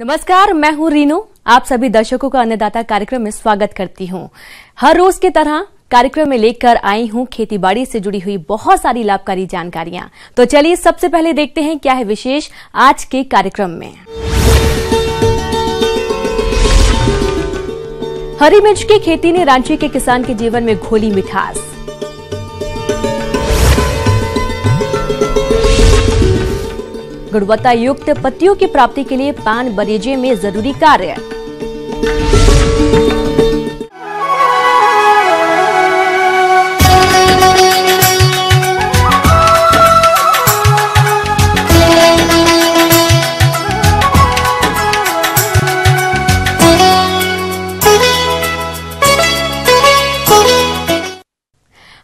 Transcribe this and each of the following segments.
नमस्कार, मैं हूं रीनू। आप सभी दर्शकों का अन्नदाता कार्यक्रम में स्वागत करती हूं। हर रोज की तरह कार्यक्रम में लेकर आई हूं खेतीबाड़ी से जुड़ी हुई बहुत सारी लाभकारी जानकारियां। तो चलिए सबसे पहले देखते हैं क्या है विशेष आज के कार्यक्रम में। हरी मिर्च की खेती ने रांची के किसान के जीवन में घोली मिठास। गुणवत्ता युक्त पत्तियों की प्राप्ति के लिए पान बगीचे में जरूरी कार्य।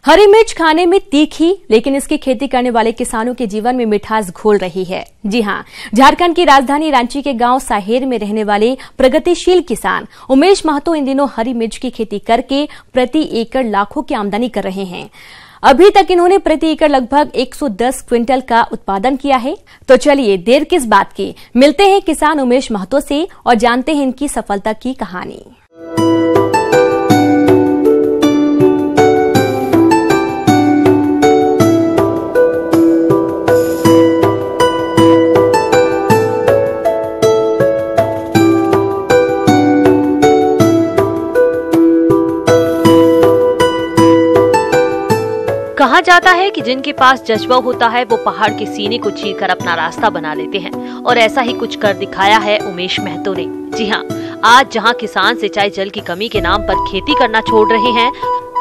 हरी मिर्च खाने में तीखी, लेकिन इसकी खेती करने वाले किसानों के जीवन में मिठास घोल रही है। जी हां, झारखंड की राजधानी रांची के गांव साहेर में रहने वाले प्रगतिशील किसान उमेश महतो इन दिनों हरी मिर्च की खेती करके प्रति एकड़ लाखों की आमदनी कर रहे हैं। अभी तक इन्होंने प्रति एकड़ लगभग 110 क्विंटल का उत्पादन किया है। तो चलिए देर किस बात की, मिलते हैं किसान उमेश महतो से और जानते हैं इनकी सफलता की कहानी। कहा जाता है कि जिनके पास जज्बा होता है वो पहाड़ के सीने को चीरकर अपना रास्ता बना लेते हैं, और ऐसा ही कुछ कर दिखाया है उमेश महतो ने। जी हाँ, आज जहां किसान सिंचाई जल की कमी के नाम पर खेती करना छोड़ रहे हैं,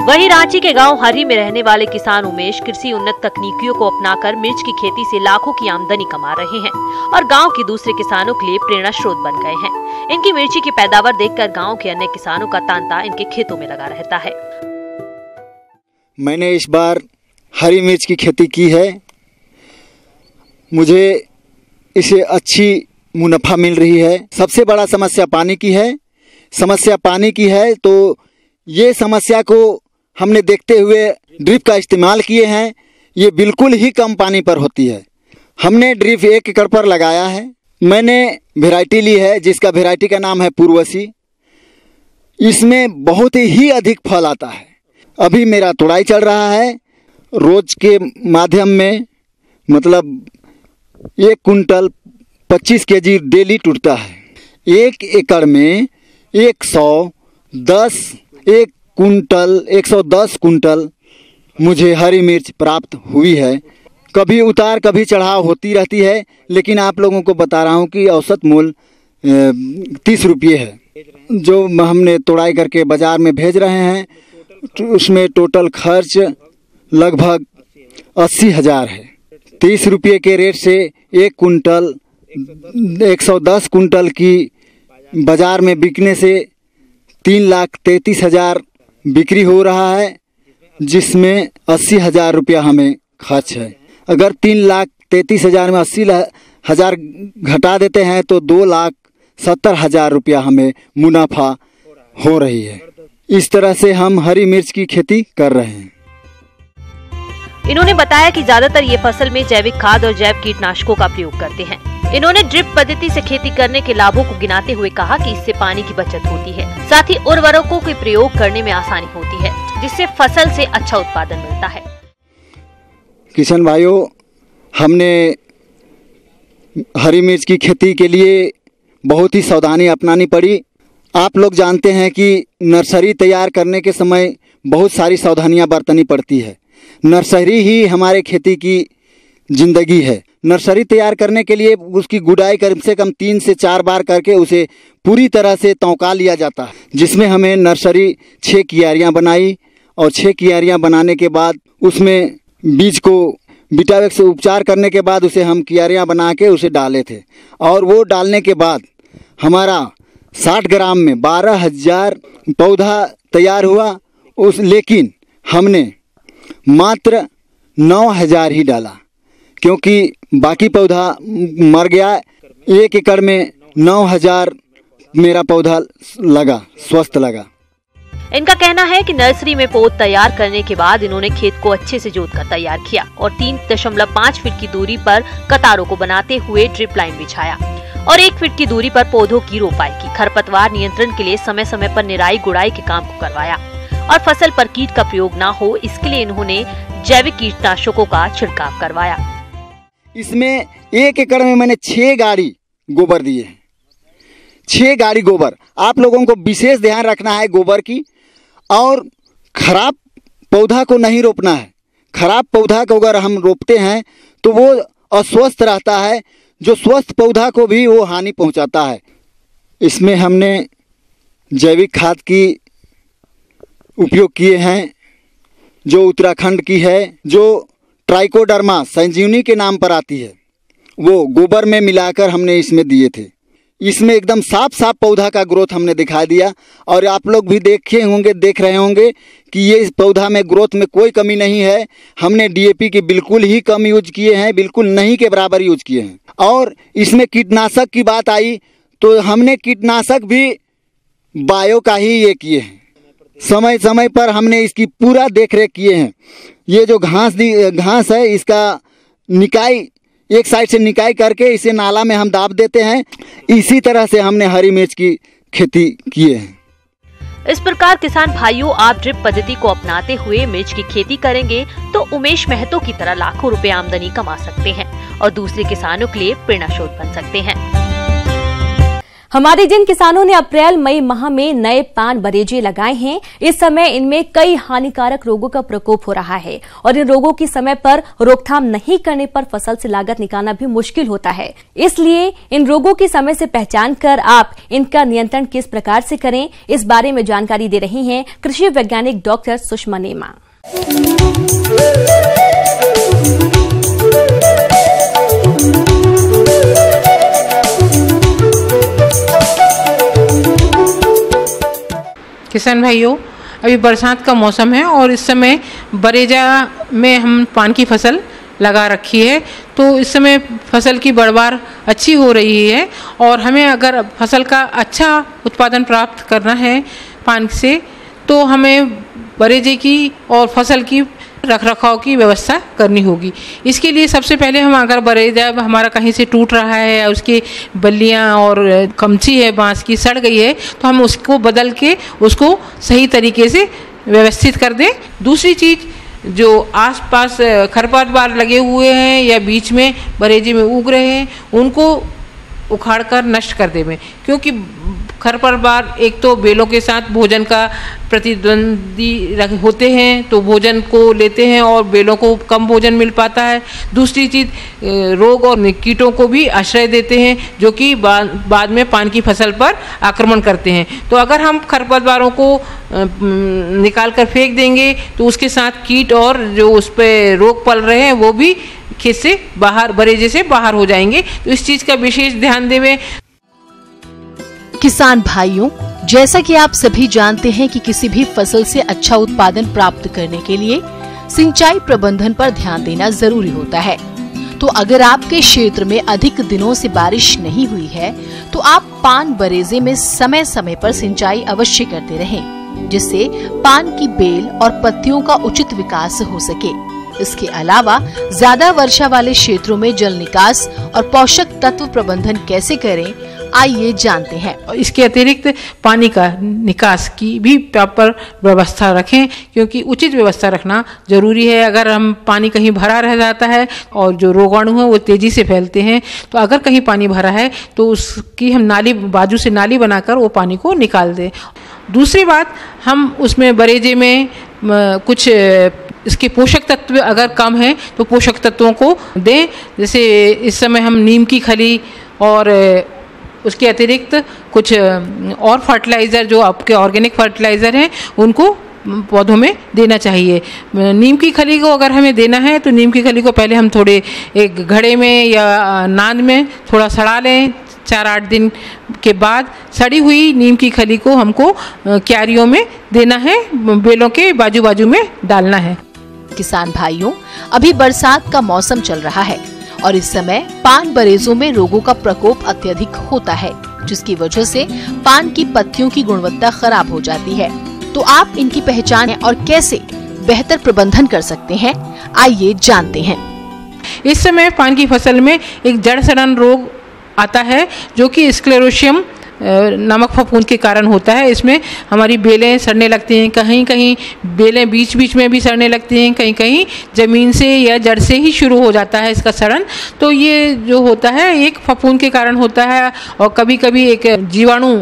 वहीं रांची के गांव हरी में रहने वाले किसान उमेश कृषि उन्नत तकनीकियों को अपनाकर मिर्च की खेती से लाखों की आमदनी कमा रहे हैं और गाँव के दूसरे किसानों के लिए प्रेरणा स्रोत बन गए हैं। इनकी मिर्ची की पैदावार देखकर गाँव के अन्य किसानों का तांता इनके खेतों में लगा रहता है। मैंने इस बार हरी मिर्च की खेती की है। मुझे इसे अच्छी मुनाफा मिल रही है। सबसे बड़ा समस्या पानी की है। तो ये समस्या को हमने देखते हुए ड्रिप का इस्तेमाल किए हैं। ये बिल्कुल ही कम पानी पर होती है। हमने ड्रिप 1 एकड़ पर लगाया है। मैंने वैरायटी ली है जिसका वैरायटी का नाम है पूर्वसी। इसमें बहुत ही अधिक फल आता है। अभी मेरा तुड़ाई चल रहा है। रोज के माध्यम में मतलब 1 कुंटल 25 केजी डेली टूटता है। 1 एकड़ में 110 कुंटल मुझे हरी मिर्च प्राप्त हुई है। कभी उतार कभी चढ़ाव होती रहती है, लेकिन आप लोगों को बता रहा हूँ कि औसत मूल्य 30 रुपये है। जो हमने तोड़ाई करके बाज़ार में भेज रहे हैं, उसमें टोटल खर्च लगभग 80,000 है। 30 रुपये के रेट से 1 कुंटल 110 कुंटल की बाज़ार में बिकने से 3,33,000 बिक्री हो रहा है, जिसमें 80,000 रुपया हमें खर्च है। अगर 3,33,000 में 80,000 घटा देते हैं तो 2,70,000 रुपया हमें मुनाफा हो रही है। इस तरह से हम हरी मिर्च की खेती कर रहे हैं। इन्होंने बताया कि ज्यादातर ये फसल में जैविक खाद और जैव कीटनाशकों का प्रयोग करते हैं। इन्होंने ड्रिप पद्धति से खेती करने के लाभों को गिनाते हुए कहा कि इससे पानी की बचत होती है, साथ ही उर्वरकों के प्रयोग करने में आसानी होती है, जिससे फसल से अच्छा उत्पादन मिलता है। किसान भाइयों, हमने हरी मिर्च की खेती के लिए बहुत ही सावधानी अपनानी पड़ी। आप लोग जानते हैं कि नर्सरी तैयार करने के समय बहुत सारी सावधानियां बरतनी पड़ती है। नर्सरी ही हमारे खेती की जिंदगी है। नर्सरी तैयार करने के लिए उसकी गुड़ाई कम से कम 3 से 4 बार करके उसे पूरी तरह से तौका लिया जाता है, जिसमें हमें नर्सरी 6 क्यारियां बनाई और 6 क्यारियां बनाने के बाद उसमें बीज को बीटावेक्स से उपचार करने के बाद उसे हम क्यारियां बना के उसे डाले थे। और वो डालने के बाद हमारा 60 ग्राम में 12,000 पौधा तैयार हुआ। लेकिन हमने मात्र 9,000 ही डाला, क्योंकि बाकी पौधा मर गया। 1 एकड़ में 9,000 मेरा पौधा लगा, स्वस्थ लगा। इनका कहना है कि नर्सरी में पौध तैयार करने के बाद इन्होंने खेत को अच्छे से जोतकर तैयार किया और 3.5 फीट की दूरी पर कतारों को बनाते हुए ड्रिप लाइन बिछाया और 1 फीट की दूरी पर पौधों की रोपाई की। खरपतवार नियंत्रण के लिए समय समय पर निराई गुड़ाई के काम को करवाया और फसल पर कीट का प्रयोग न हो इसके लिए इन्होंने जैविक कीटनाशकों का छिड़काव करवाया। इसमें 1 एकड़ में मैंने 6 गाड़ी गोबर दिए हैं। 6 गाड़ी गोबर। आप लोगों को विशेष ध्यान रखना है गोबर की, और खराब पौधा को नहीं रोपना है। खराब पौधा को अगर हम रोपते हैं तो वो अस्वस्थ रहता है, जो स्वस्थ पौधा को भी वो हानि पहुंचाता है। इसमें हमने जैविक खाद की उपयोग किए हैं, जो उत्तराखंड की है, जो ट्राइकोडर्मा संजीवनी के नाम पर आती है, वो गोबर में मिलाकर हमने इसमें दिए थे। इसमें एकदम साफ पौधा का ग्रोथ हमने दिखा दिया, और आप लोग भी देख रहे होंगे कि ये पौधा में ग्रोथ में कोई कमी नहीं है। हमने डीएपी की बिल्कुल ही कम यूज किए हैं, बिल्कुल नहीं के बराबर यूज किए हैं। और इसमें कीटनाशक की बात आई तो हमने कीटनाशक भी बायो का ही ये किए हैं। समय समय पर हमने इसकी पूरा देखरेख किए हैं। ये जो घास है, इसका निकाई एक साइड से निकाई करके इसे नाला में हम दाब देते हैं। इसी तरह से हमने हरी मिर्च की खेती किए हैं। इस प्रकार किसान भाइयों, आप ड्रिप पद्धति को अपनाते हुए मिर्च की खेती करेंगे तो उमेश महतो की तरह लाखों रुपए आमदनी कमा सकते हैं और दूसरे किसानों के लिए प्रेरणा स्रोत बन सकते हैं। हमारे जिन किसानों ने अप्रैल मई माह में नए पान बरेजे लगाए हैं, इस समय इनमें कई हानिकारक रोगों का प्रकोप हो रहा है और इन रोगों की समय पर रोकथाम नहीं करने पर फसल से लागत निकालना भी मुश्किल होता है। इसलिए इन रोगों की समय से पहचान कर आप इनका नियंत्रण किस प्रकार से करें, इस बारे में जानकारी दे रही हैं कृषि वैज्ञानिक डॉक्टर सुषमा नेमा। किसान भाइयों, अभी बरसात का मौसम है और इस समय बरेजा में हम पान की फसल लगा रखी है, तो इस समय फसल की बढ़वार अच्छी हो रही है और हमें अगर फसल का अच्छा उत्पादन प्राप्त करना है पान से, तो हमें बरेजे की और फसल की रखरखाव की व्यवस्था करनी होगी। इसके लिए सबसे पहले हम अगर बरेजा हमारा कहीं से टूट रहा है या उसकी बल्लियां और कमची है बांस की सड़ गई है, तो हम उसको बदल के उसको सही तरीके से व्यवस्थित कर दें। दूसरी चीज़, जो आसपास खरपतवार लगे हुए हैं या बीच में बरेजे में उग रहे हैं, उनको उखाड़कर नष्ट कर दें, क्योंकि खरपतवार एक तो बेलों के साथ भोजन का प्रतिद्वंदी होते हैं, तो भोजन को लेते हैं और बेलों को कम भोजन मिल पाता है। दूसरी चीज़, रोग और कीटों को भी आश्रय देते हैं, जो कि बाद में पान की फसल पर आक्रमण करते हैं। तो अगर हम खरपतवारों को निकाल कर फेंक देंगे तो उसके साथ कीट और जो उस पर रोग पल रहे हैं वो भी खेत से बाहर, बरेजे से बाहर हो जाएंगे। तो इस चीज़ का विशेष ध्यान देवें। किसान भाइयों, जैसा कि आप सभी जानते हैं कि किसी भी फसल से अच्छा उत्पादन प्राप्त करने के लिए सिंचाई प्रबंधन पर ध्यान देना जरूरी होता है। तो अगर आपके क्षेत्र में अधिक दिनों से बारिश नहीं हुई है, तो आप पान बरेजे में समय समय पर सिंचाई अवश्य करते रहें, जिससे पान की बेल और पत्तियों का उचित विकास हो सके। इसके अलावा ज्यादा वर्षा वाले क्षेत्रों में जल निकास और पोषक तत्व प्रबंधन कैसे करें, आइए जानते हैं। और इसके अतिरिक्त पानी का निकास की भी प्रॉपर व्यवस्था रखें, क्योंकि उचित व्यवस्था रखना जरूरी है। अगर हम पानी कहीं भरा रह जाता है और जो रोगाणु है वो तेजी से फैलते हैं, तो अगर कहीं पानी भरा है तो उसकी हम नाली, बाजू से नाली बनाकर वो पानी को निकाल दें। दूसरी बात, हम उसमें बरेजे में कुछ इसके पोषक तत्व अगर कम हैं तो पोषक तत्वों को दें। जैसे इस समय हम नीम की खली और उसके अतिरिक्त कुछ और फर्टिलाइज़र, जो आपके ऑर्गेनिक फर्टिलाइज़र हैं, उनको पौधों में देना चाहिए। नीम की खली को अगर हमें देना है तो नीम की खली को पहले हम थोड़े एक घड़े में या नाद में थोड़ा सड़ा लें। 4-8 दिन के बाद सड़ी हुई नीम की खली को हमको क्यारियों में देना है, बेलों के बाजू बाजू में डालना है। किसान भाइयों, अभी बरसात का मौसम चल रहा है और इस समय पान बरेजों में रोगों का प्रकोप अत्यधिक होता है, जिसकी वजह से पान की पत्तियों की गुणवत्ता खराब हो जाती है। तो आप इनकी पहचान और कैसे बेहतर प्रबंधन कर सकते हैं, आइए जानते हैं। इस समय पान की फसल में एक जड़ सड़न रोग आता है जो कि स्क्लेरोशियम नमक फफूंद के कारण होता है। इसमें हमारी बेलें सड़ने लगती हैं, कहीं कहीं बेलें बीच बीच में भी सड़ने लगती हैं, कहीं कहीं ज़मीन से या जड़ से ही शुरू हो जाता है इसका सड़न। तो ये जो होता है एक फफूंद के कारण होता है, और कभी कभी एक जीवाणु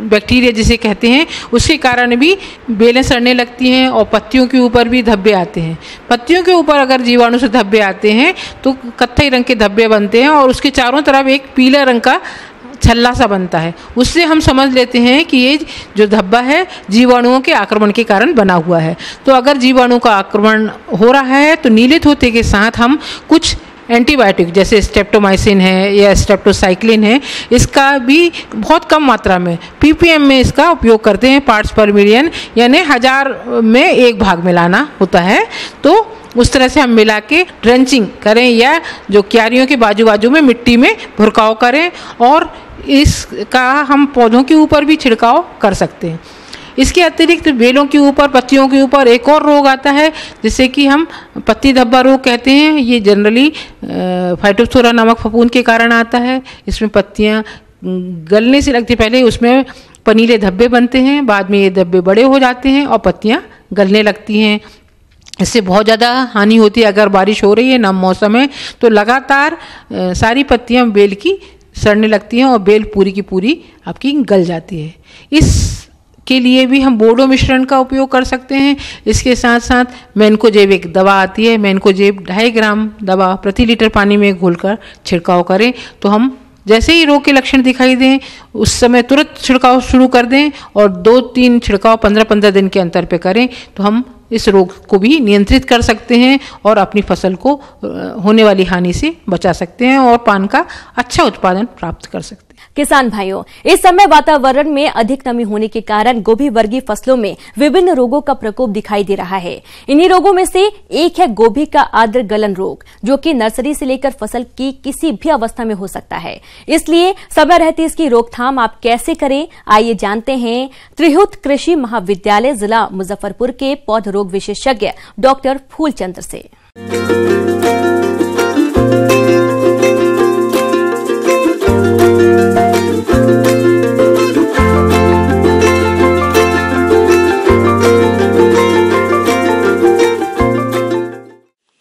बैक्टीरिया जिसे कहते हैं उसके कारण भी बेलें सड़ने लगती हैं, और पत्तियों के ऊपर भी धब्बे आते हैं। पत्तियों के ऊपर अगर जीवाणु से धब्बे आते हैं तो कत्थई रंग के धब्बे बनते हैं, और उसके चारों तरफ एक पीला रंग का छल्ला सा बनता है। उससे हम समझ लेते हैं कि ये जो धब्बा है जीवाणुओं के आक्रमण के कारण बना हुआ है। तो अगर जीवाणु का आक्रमण हो रहा है तो नीले थोते के साथ हम कुछ एंटीबायोटिक जैसे स्ट्रेप्टोमाइसिन है या स्ट्रेप्टोसाइक्लिन है, इसका भी बहुत कम मात्रा में ppm में इसका उपयोग करते हैं, पार्ट्स पर मिलियन, यानी 1000 में 1 भाग मिलाना होता है। तो उस तरह से हम मिला के ड्रेंचिंग करें या जो क्यारियों के बाजू बाजू में मिट्टी में भुरकाव करें, और इसका हम पौधों के ऊपर भी छिड़काव कर सकते हैं। इसके अतिरिक्त बेलों के ऊपर, पत्तियों के ऊपर एक और रोग आता है जिसे कि हम पत्ती धब्बा रोग कहते हैं। ये जनरली फाइटोप्थोरा नमक फफूंद के कारण आता है। इसमें पत्तियां गलने से लगती, पहले उसमें पनीले धब्बे बनते हैं, बाद में ये धब्बे बड़े हो जाते हैं और पत्तियां गलने लगती हैं। इससे बहुत ज़्यादा हानि होती है। अगर बारिश हो रही है, नम मौसम है, तो लगातार सारी पत्तियां बेल की सड़ने लगती हैं और बेल पूरी की पूरी आपकी गल जाती है। इसके लिए भी हम बोडो मिश्रण का उपयोग कर सकते हैं। इसके साथ साथ मैनकोजेब एक दवा आती है, मैनकोजेब 2.5 ग्राम दवा प्रति लीटर पानी में घोलकर छिड़काव करें। तो हम जैसे ही रोग के लक्षण दिखाई दें उस समय तुरंत छिड़काव शुरू कर दें, और 2-3 छिड़काव 15-15 दिन के अंतर पे करें, तो हम इस रोग को भी नियंत्रित कर सकते हैं और अपनी फसल को होने वाली हानि से बचा सकते हैं और पान का अच्छा उत्पादन प्राप्त कर सकते हैं। किसान भाइयों, इस समय वातावरण में अधिक नमी होने के कारण गोभी वर्गीय फसलों में विभिन्न रोगों का प्रकोप दिखाई दे रहा है। इन्हीं रोगों में से एक है गोभी का आर्द्र गलन रोग, जो कि नर्सरी से लेकर फसल की किसी भी अवस्था में हो सकता है। इसलिए समय रहते इसकी रोकथाम आप कैसे करें, आइए जानते हैं त्रिहुत कृषि महाविद्यालय जिला मुजफ्फरपुर के पौध रोग विशेषज्ञ डॉक्टर फूलचंद्र से।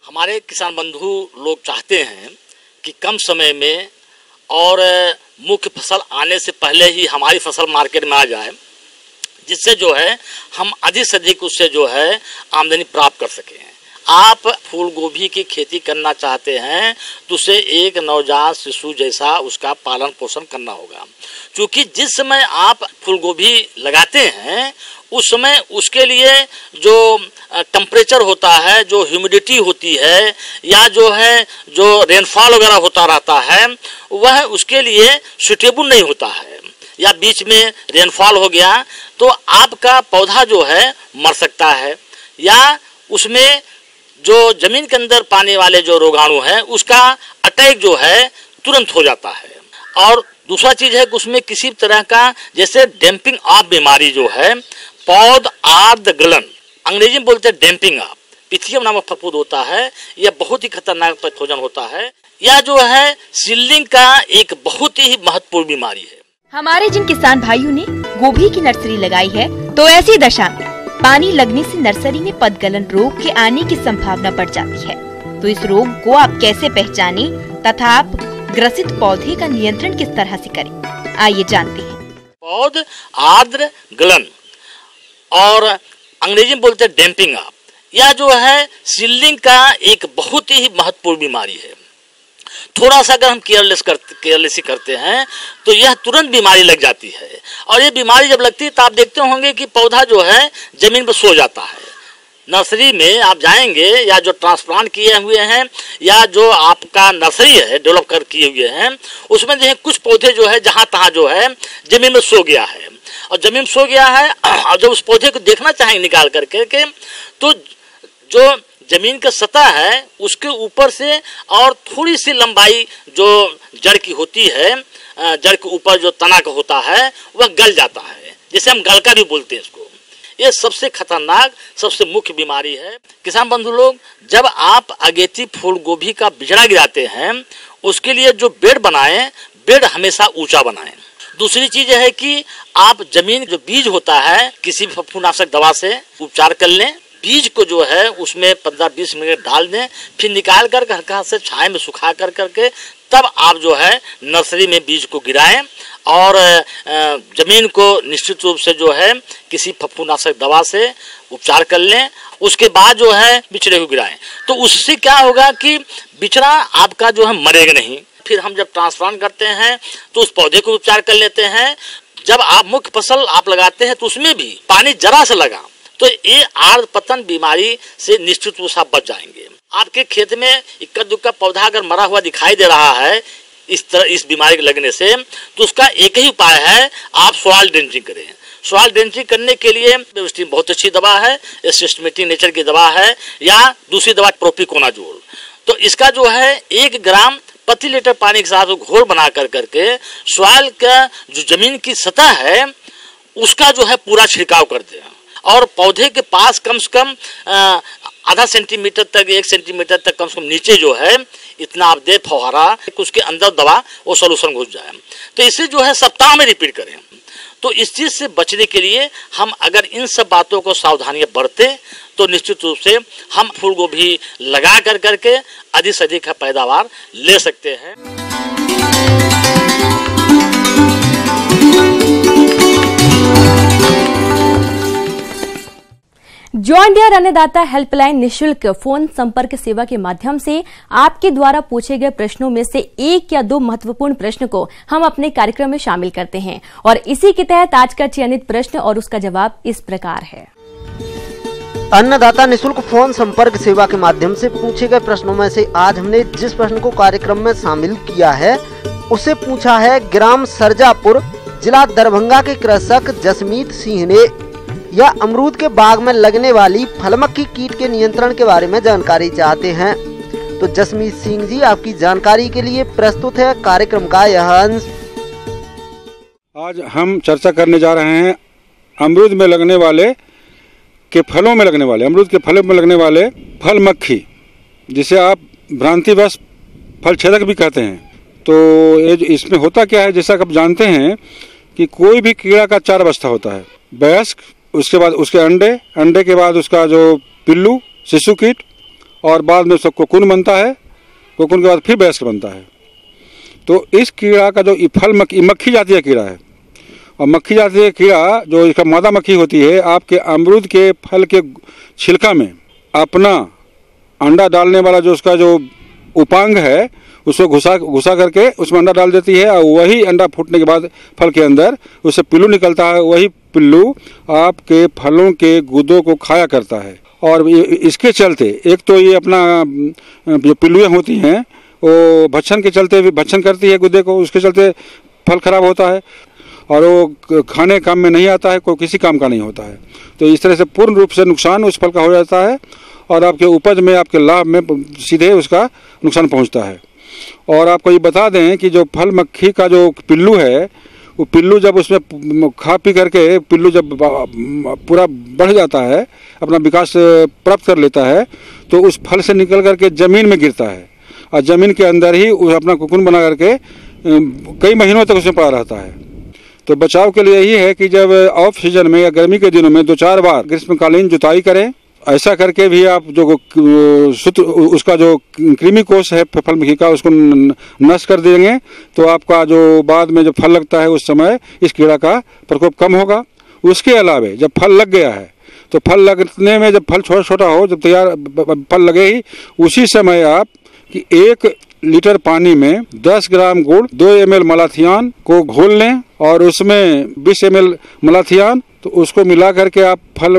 हमारे किसान बंधु लोग चाहते हैं कि कम समय में और मुख्य फसल आने से पहले ही हमारी फसल मार्केट में आ जाए, जिससे जो है हम अधिक से अधिक उससे जो है आमदनी प्राप्त कर सकें। आप फूल गोभी की खेती करना चाहते हैं तो उसे एक नवजात शिशु जैसा उसका पालन पोषण करना होगा, क्योंकि जिस समय आप फूल गोभी लगाते हैं उस समय उसके लिए जो टेम्परेचर होता है, जो ह्यूमिडिटी होती है, या जो है जो रेनफॉल वगैरह होता रहता है, वह उसके लिए सूटेबल नहीं होता है, या बीच में रेनफॉल हो गया तो आपका पौधा जो है मर सकता है, या उसमें जो जमीन के अंदर पाने वाले जो रोगाणु है उसका अटैक जो है तुरंत हो जाता है। और दूसरा चीज है कि उसमें किसी तरह का जैसे डैम्पिंग ऑफ बीमारी जो है, पौध आर्द्र गलन, अंग्रेजी में बोलते हैं डैम्पिंग ऑफ, पिथियम नामक फफूंद होता है। यह बहुत ही खतरनाक पैथोजन होता है। यह जो है सीडलिंग का एक बहुत ही महत्वपूर्ण बीमारी है। हमारे जिन किसान भाइयों ने गोभी की नर्सरी लगाई है, तो ऐसी दशा में पानी लगने से नर्सरी में पदगलन रोग के आने की संभावना बढ़ जाती है। तो इस रोग को आप कैसे पहचाने तथा आप ग्रसित पौधे का नियंत्रण किस तरह से करें, आइए जानते हैं। पौध आर्द्र गलन और अंग्रेजी में बोलते हैं डैम्पिंग ऑफ, यह जो है सीडलिंग का एक बहुत ही महत्वपूर्ण बीमारी है। थोड़ा सा अगर हम केयरलेसी करते हैं तो यह तुरंत बीमारी लग जाती है, और ये बीमारी जब लगती है तो आप देखते होंगे कि पौधा जो है जमीन पर सो जाता है। नर्सरी में आप जाएंगे या जो ट्रांसप्लांट किए हुए हैं या जो आपका नर्सरी है डेवलप कर किए हुए हैं, उसमें जो है कुछ पौधे जो है जहाँ तहाँ जो है जमीन में सो गया है, और जमीन में सो गया है, और जब उस पौधे को देखना चाहेंगे निकाल करके तो जो जमीन का सतह है उसके ऊपर से और थोड़ी सी लंबाई जो जड़ की होती है, जड़ के ऊपर जो तना का होता है वह गल जाता है, जिसे हम गलका भी बोलते हैं इसको। ये सबसे खतरनाक सबसे मुख्य बीमारी है। किसान बंधु लोग, जब आप अगेती फूल गोभी का बिजड़ा गिराते हैं उसके लिए जो बेड बनाएं, बेड हमेशा ऊंचा बनाएं। दूसरी चीज है कि आप जमीन जो बीज होता है किसी भी फफूंदनाशक दवा से उपचार कर लें। बीज को जो है उसमें 15-20 मिनट डाल दें, फिर निकाल कर हल्का से छाया में सुखा कर करके तब आप जो है नर्सरी में बीज को गिराएं और जमीन को निश्चित रूप से जो है किसी फफूंदनाशक दवा से उपचार कर लें। उसके बाद जो है बिचड़े को गिराएं। तो उससे क्या होगा कि बिचड़ा आपका जो है मरेगा नहीं। फिर हम जब ट्रांसप्लांट करते हैं तो उस पौधे को उपचार कर लेते हैं। जब आप मुख्य फसल आप लगाते हैं तो उसमें भी पानी जरा से लगा तो ये आर्द्र पतन बीमारी से निश्चित रूप से बच जाएंगे। आपके खेत में इक्का दुक्का पौधा अगर मरा हुआ दिखाई दे रहा है इस बीमारी के लगने से, तो उसका एक ही उपाय है, आप सॉइल ड्रेंचिंग करें। सॉइल ड्रेंचिंग करने के लिए बेविस्टिन बहुत अच्छी दवा है, सिस्टमेटिक नेचर की दवा है, या दूसरी दवा प्रोपिकोनाजोल। तो इसका जो है 1 ग्राम प्रति लीटर पानी के साथ घोल बना कर करके सॉइल का जो जमीन की सतह है उसका जो है पूरा छिड़काव कर दें और पौधे के पास कम से कम आधा सेंटीमीटर तक 1 सेंटीमीटर तक कम से कम नीचे जो है इतना आप दे फौहारा, उसके अंदर दवा वो सोल्यूशन घुस जाए। तो इसे जो है सप्ताह में रिपीट करें। तो इस चीज से बचने के लिए हम अगर इन सब बातों को सावधानियां बरतें तो निश्चित रूप से हम फूल गोभी लगा कर करके अधिक से अधिक पैदावार ले सकते हैं। जॉन डियर अन्नदाता हेल्पलाइन निशुल्क फोन संपर्क सेवा के माध्यम से आपके द्वारा पूछे गए प्रश्नों में से 1 या 2 महत्वपूर्ण प्रश्न को हम अपने कार्यक्रम में शामिल करते हैं और इसी के तहत आज का चयनित प्रश्न और उसका जवाब इस प्रकार है। अन्नदाता निशुल्क फोन संपर्क सेवा के माध्यम से पूछे गए प्रश्नों में से आज हमने जिस प्रश्न को कार्यक्रम में शामिल किया है उसे पूछा है ग्राम सरजापुर जिला दरभंगा के कृषक जसमीत सिंह ने। या अमरूद के बाग में लगने वाली फलमक्खी कीट के नियंत्रण के बारे में जानकारी चाहते हैं। तो जसमीत सिंह जी आपकी जानकारी के लिए प्रस्तुत है कार्यक्रम का यह अंश। आज हम चर्चा करने जा रहे हैं अमरूद में लगने वाले के फलों में लगने वाले अमरूद के फलों में लगने वाले फल मक्खी, जिसे आप भ्रांतिवश फल छेदक भी कहते हैं। तो इसमें होता क्या है, जैसा कि आप जानते हैं कि कोई भी कीड़ा का 4 अवस्था होता है, वयस्क, उसके बाद उसके अंडे के बाद उसका जो पिल्लू शिशु कीट और बाद में उसका कोकून बनता है, कोकून के बाद फिर वयस्क बनता है। तो इस कीड़ा का जो फल मक्खी जातीय कीड़ा है और मक्खी जातीय कीड़ा जो इसका मादा मक्खी होती है आपके अमरूद के फल के छिलका में अपना अंडा डालने वाला जो उसका जो उपांग है उसको घुसा करके उसमें अंडा डाल देती है और वही अंडा फूटने के बाद फल के अंदर उससे पिल्लू निकलता है। वही पिल्लू आपके फलों के गुदों को खाया करता है और इसके चलते एक तो ये अपना जो पिल्लुएं होती हैं वो भक्षण के चलते भी भक्षण करती है गुदे को, उसके चलते फल खराब होता है और वो खाने काम में नहीं आता है, कोई किसी काम का नहीं होता है। तो इस तरह से पूर्ण रूप से नुकसान उस फल का हो जाता है और आपके उपज में आपके लाभ में सीधे उसका नुकसान पहुंचता है। और आपको ये बता दें कि जो फल मक्खी का जो पिल्लू है वो पिल्लू जब उसमें खा पी करके पिल्लू जब पूरा बढ़ जाता है, अपना विकास प्राप्त कर लेता है, तो उस फल से निकल करके ज़मीन में गिरता है और ज़मीन के अंदर ही वो अपना कोकून बना करके कई महीनों तक उसमें पड़ा रहता है। तो बचाव के लिए यही है कि जब ऑफ सीजन में या गर्मी के दिनों में 2-4 बार ग्रीष्मकालीन जुताई करें। ऐसा करके भी आप जो उसका जो कृमि कोष है फल मक्खी का उसको नष्ट कर देंगे तो आपका जो बाद में जब फल लगता है उस समय इस कीड़ा का प्रकोप कम होगा। उसके अलावा जब फल लग गया है तो फल लगने में जब फल छोटा छोटा हो, जब तैयार फल लगे ही उसी समय आप कि 1 लीटर पानी में 10 ग्राम गुड़, 2 ml मलाथियान को घोल लें और उसमें 20 ml मलाथियान, तो उसको मिला करके आप फल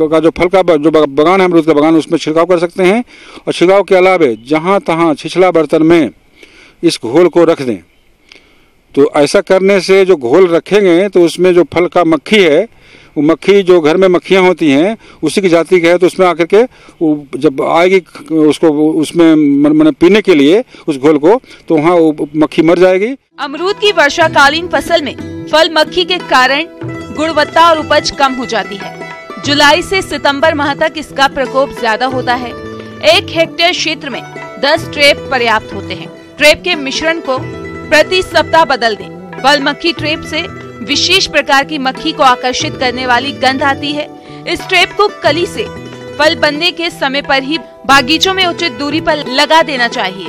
का जो बगान है अमरूद का बगान उसमें छिड़काव कर सकते हैं। और छिड़काव के अलावा जहाँ तहाँ छिछला बर्तन में इस घोल को रख दें। तो ऐसा करने से जो घोल रखेंगे तो उसमें जो फल का मक्खी है वो मक्खी जो घर में मक्खियाँ होती हैं उसी की जाति की है, तो उसमें आकर के वो जब आएगी उसको उसमें मैंने पीने के लिए उस घोल को, तो वहाँ वो मक्खी मर जाएगी। अमरूद की वर्षाकालीन फसल में फल मक्खी के कारण गुणवत्ता और उपज कम हो जाती है। जुलाई से सितंबर माह तक इसका प्रकोप ज्यादा होता है। 1 हेक्टेयर क्षेत्र में 10 ट्रेप पर्याप्त होते हैं। ट्रेप के मिश्रण को प्रति सप्ताह बदल दें। फल मक्खी ट्रैप से विशेष प्रकार की मक्खी को आकर्षित करने वाली गंध आती है। इस ट्रैप को कली से फल बनने के समय पर ही बागीचों में उचित दूरी पर लगा देना चाहिए।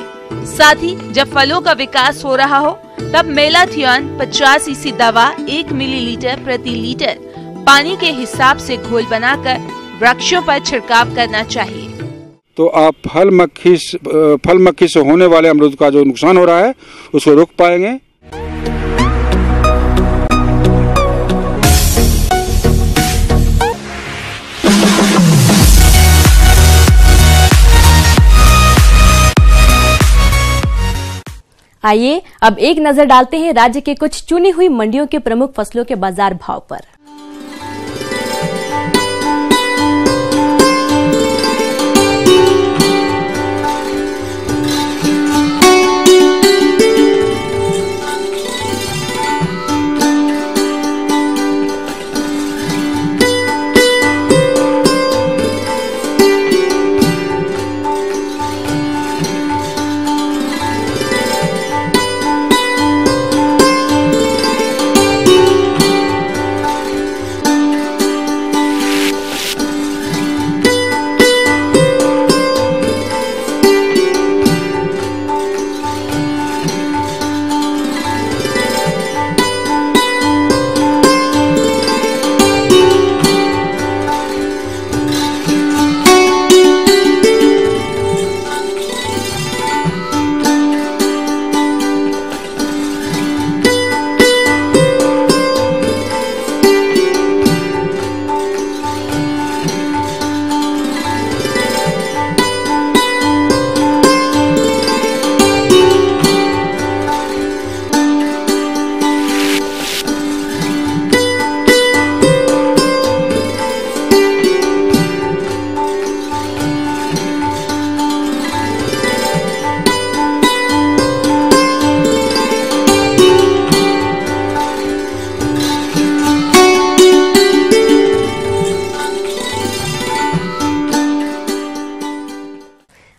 साथ ही जब फलों का विकास हो रहा हो तब मेलाथियन 50 ईसी दवा 1 मिलीलीटर प्रति लीटर पानी के हिसाब से घोल बनाकर वृक्षों पर छिड़काव करना चाहिए। तो आप फल मक्खी से होने वाले अमरूद का जो नुकसान हो रहा है उसको रोक पाएंगे। आइए अब एक नजर डालते हैं राज्य के कुछ चुनी हुई मंडियों के प्रमुख फसलों के बाजार भाव पर।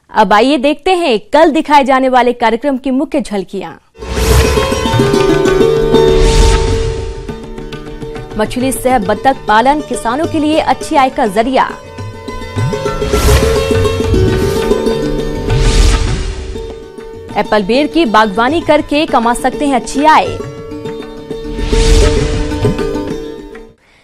अब आइए देखते हैं कल दिखाए जाने वाले कार्यक्रम की मुख्य झलकियां। मछली सह बत्तख पालन किसानों के लिए अच्छी आय का जरिया। एप्पल बेर की बागवानी करके कमा सकते हैं अच्छी आय।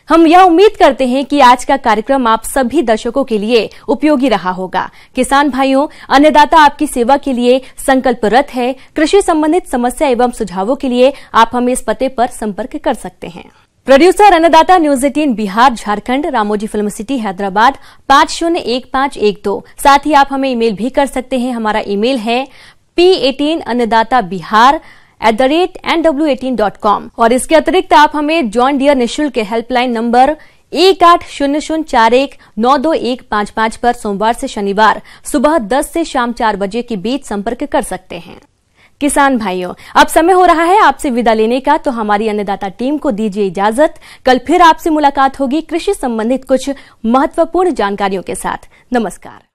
हम यह उम्मीद करते हैं कि आज का कार्यक्रम आप सभी दर्शकों के लिए उपयोगी रहा होगा। किसान भाइयों, अन्नदाता आपकी सेवा के लिए संकल्परत है। कृषि संबंधित समस्या एवं सुझावों के लिए आप हमें इस पते पर संपर्क कर सकते हैं। प्रोड्यूसर अन्नदाता news 18 Bihar Jharkhand, Ramoji film city Hyderabad 501512। साथ ही आप हमें ईमेल भी कर सकते हैं। हमारा ईमेल है p18annadatabihar@nw18.com। और इसके अतिरिक्त आप हमें जॉन डियर निःशुल्क हेल्पलाइन नंबर 180041922155 पर सोमवार से शनिवार सुबह 10 से शाम 4 बजे के बीच संपर्क कर सकते हैं। किसान भाइयों, अब समय हो रहा है आपसे विदा लेने का, तो हमारी अन्नदाता टीम को दीजिए इजाजत। कल फिर आपसे मुलाकात होगी कृषि संबंधित कुछ महत्वपूर्ण जानकारियों के साथ। नमस्कार।